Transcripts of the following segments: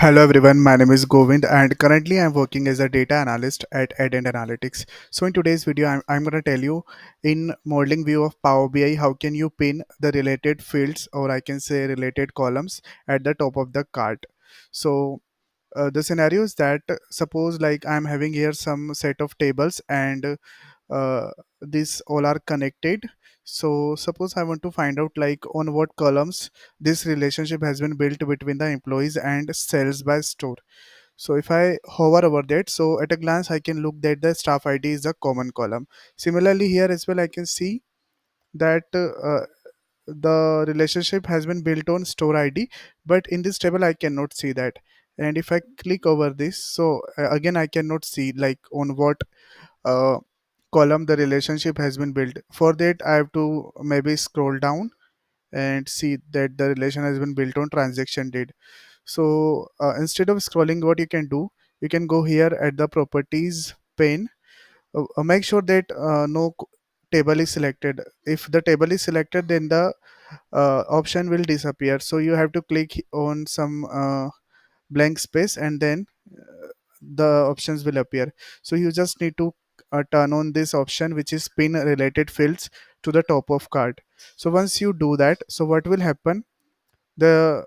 Hello everyone, my name is Govind and currently I'm working as a data analyst at Ed Analytics. So in today's video, I'm going to tell you in modeling view of Power BI, how can you pin the related fields, or I can say related columns at the top of the cart. So the scenario is that suppose like I'm having here some set of tables and uh, these all are connected. So suppose I want to find out like on what columns this relationship has been built between the employees and sales by store. So if I hover over that, so at a glance I can look that the staff ID is a common column. Similarly here as well I can see that the relationship has been built on store ID, but in this table I cannot see that. And if I click over this, so again I cannot see like on what uh, column the relationship has been built. For that I have to maybe scroll down and see that the relation has been built on transaction date. So instead of scrolling, what you can do, you can go here at the properties pane. Make sure that no table is selected. If the table is selected, then the option will disappear, so you have to click on some blank space and then the options will appear. So you just need to turn on this option, which is pin related fields to the top of card. So once you do that, so what will happen, the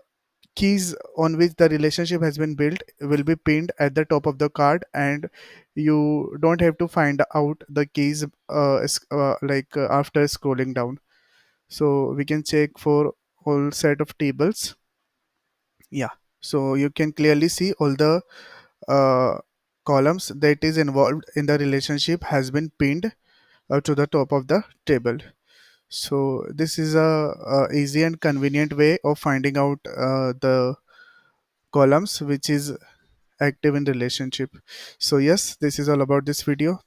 keys on which the relationship has been built will be pinned at the top of the card, and you don't have to find out the keys after scrolling down. So we can check for all set of tables. Yeah, so you can clearly see all the uh, columns that is involved in the relationship has been pinned to the top of the table. So this is a easy and convenient way of finding out the columns which is active in relationship. So yes, this is all about this video.